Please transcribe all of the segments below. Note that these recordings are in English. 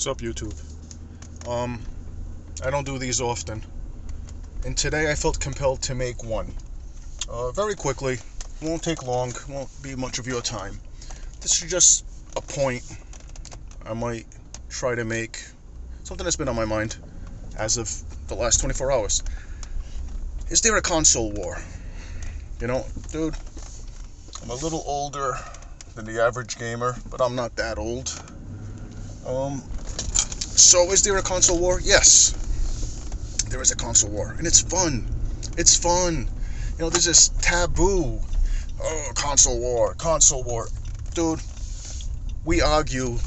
What's up, YouTube? I don't do these often, and today I felt compelled to make one. Very quickly, won't take long, won't be much of your time. This is just a point I might try to make, something that's been on my mind as of the last 24 hours. Is there a console war? You know, dude, I'm a little older than the average gamer, but I'm not that old. So is there a console war? Yes, there is a console war, and it's fun. It's fun. You know, there's this taboo. Oh, console war. Dude, we argue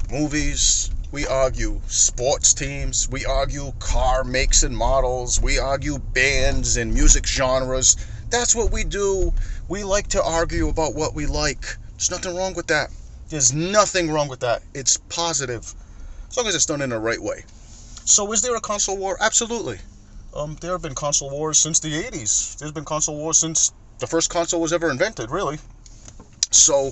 movies, we argue sports teams, we argue car makes and models, we argue bands and music genres. That's what we do. We like to argue about what we like. There's nothing wrong with that. There's nothing wrong with that. It's positive, as long as it's done in the right way. So is there a console war? Absolutely. There have been console wars since the 80s. There's been console wars since the first console was ever invented, really. So,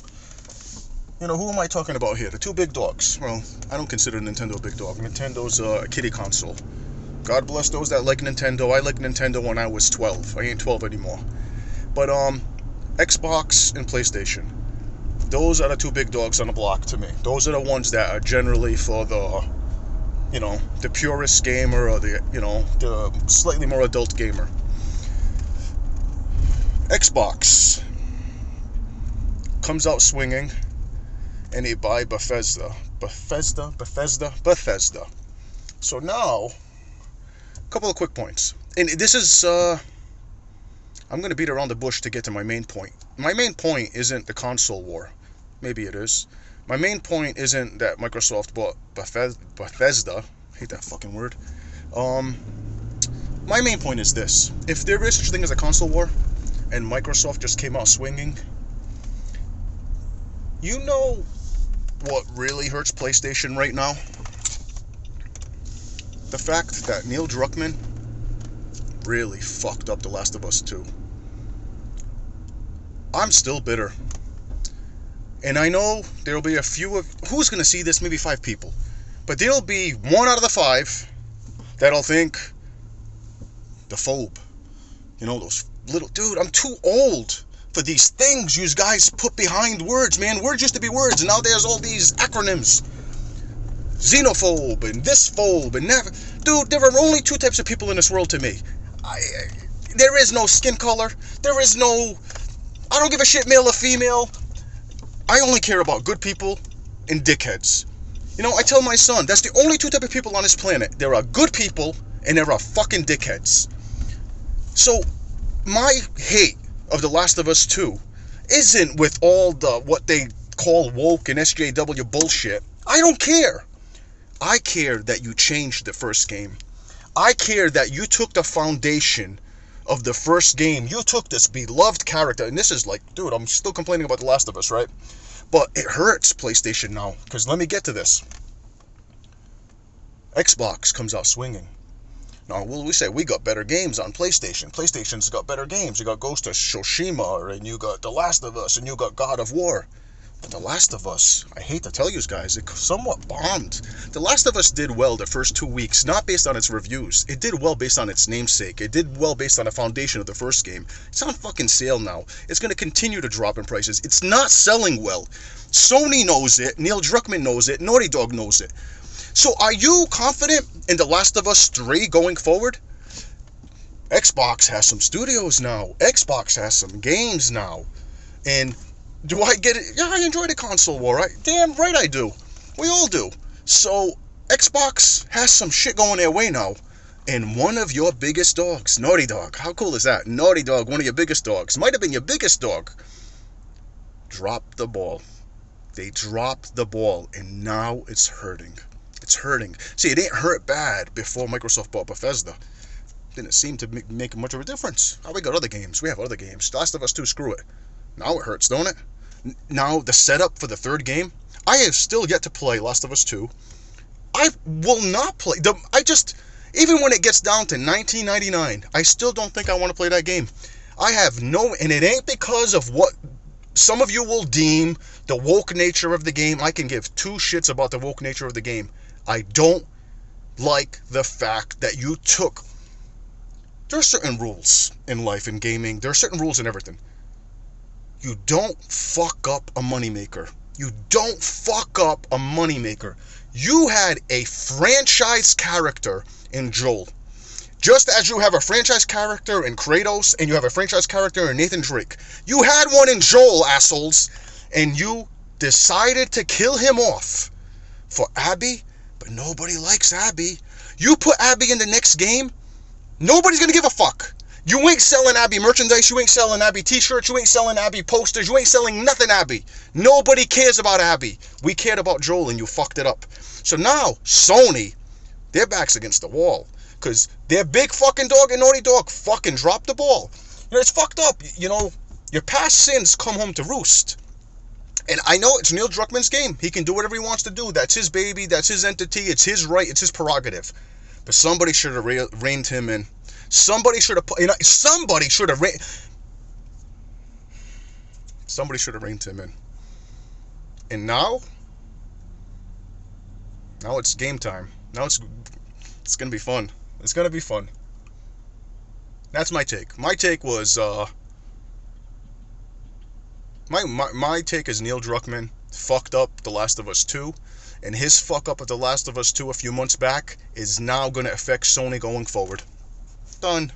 you know, who am I talking about here? The two big dogs. Well, I don't consider Nintendo a big dog. Nintendo's a kiddie console. God bless those that like Nintendo. I liked Nintendo when I was 12. I ain't 12 anymore. But, Xbox and PlayStation. Those are the two big dogs on the block to me. Those are the ones that are generally for the, you know, the purist gamer or the, you know, the slightly more adult gamer. Xbox comes out swinging, and they buy Bethesda. So now, a couple of quick points. And this is, I'm going to beat around the bush to get to my main point. My main point isn't the console war. Maybe it is. My main point isn't that Microsoft bought Bethesda. I hate that fucking word. My main point is this. If there is such a thing as a console war, and Microsoft just came out swinging, you know what really hurts PlayStation right now? The fact that Neil Druckmann really fucked up The Last of Us 2. I'm still bitter. And I know there'll be a few of... Who's going to see this? Maybe 5 people. But there'll be 1 out of the 5 that'll think the phobe. You know, those little... Dude, I'm too old for these things you guys put behind words, man. Words used to be words, and now there's all these acronyms. Xenophobe, and this phobe, and that... Dude, there are only 2 types of people in this world to me. There is no skin color. There is no... I don't give a shit, male or female. I only care about good people and dickheads. You know, I tell my son, that's the only 2 type of people on this planet. There are good people, and there are fucking dickheads. So, my hate of The Last of Us 2 isn't with all the, what they call woke and SJW bullshit. I don't care. I care that you changed the first game. I care that you took the foundation of the first game. You took this beloved character, and this is like, dude, I'm still complaining about The Last of Us, right? But it hurts PlayStation now, because let me get to this. Xbox comes out swinging. Now, will we say we got better games on PlayStation? PlayStation's got better games. You got Ghost of Tsushima, and you got The Last of Us, and you got God of War. But The Last of Us, I hate to tell you guys, it somewhat bombed. The Last of Us did well the first 2 weeks, not based on its reviews. It did well based on its namesake. It did well based on the foundation of the first game. It's on fucking sale now. It's going to continue to drop in prices. It's not selling well. Sony knows it. Neil Druckmann knows it. Naughty Dog knows it. So are you confident in The Last of Us 3 going forward? Xbox has some studios now. Xbox has some games now. And do I get it? Yeah, I enjoy the console war. Damn right I do. We all do. So, Xbox has some shit going their way now. And one of your biggest dogs, Naughty Dog. How cool is that? Naughty Dog, one of your biggest dogs. Might have been your biggest dog. Dropped the ball. They dropped the ball, and now it's hurting. It's hurting. See, it didn't hurt bad before Microsoft bought Bethesda. Didn't seem to make much of a difference. Oh, we got other games. We have other games. Last of Us 2, screw it. Now it hurts, don't it? Now, the setup for the third game, I have still yet to play Last of Us 2. I will not play. Even when it gets down to $19.99, I still don't think I want to play that game. I have no, and it ain't because of what some of you will deem the woke nature of the game. I can give 2 shits about the woke nature of the game. I don't like the fact that you took... There are certain rules in life, in gaming. There are certain rules in everything. You don't fuck up a moneymaker. You don't fuck up a moneymaker. You had a franchise character in Joel. Just as you have a franchise character in Kratos and you have a franchise character in Nathan Drake. You had one in Joel, assholes, and you decided to kill him off for Abby, but nobody likes Abby. You put Abby in the next game, nobody's gonna give a fuck. You ain't selling Abby merchandise, you ain't selling Abby t-shirts, you ain't selling Abby posters, you ain't selling nothing Abby. Nobody cares about Abby. We cared about Joel and you fucked it up. So now, Sony, their back's against the wall. Because their big fucking dog and Naughty Dog fucking dropped the ball. You know, it's fucked up. You know, your past sins come home to roost. And I know it's Neil Druckmann's game. He can do whatever he wants to do. That's his baby, that's his entity, it's his right, it's his prerogative. But somebody should have reined him in. Somebody should have, somebody should have reined him in. And now it's game time. Now it's gonna be fun. It's gonna be fun. That's my take. My take was my take is Neil Druckmann fucked up The Last of Us 2, and his fuck up of The Last of Us 2 a few months back is now gonna affect Sony going forward. Done.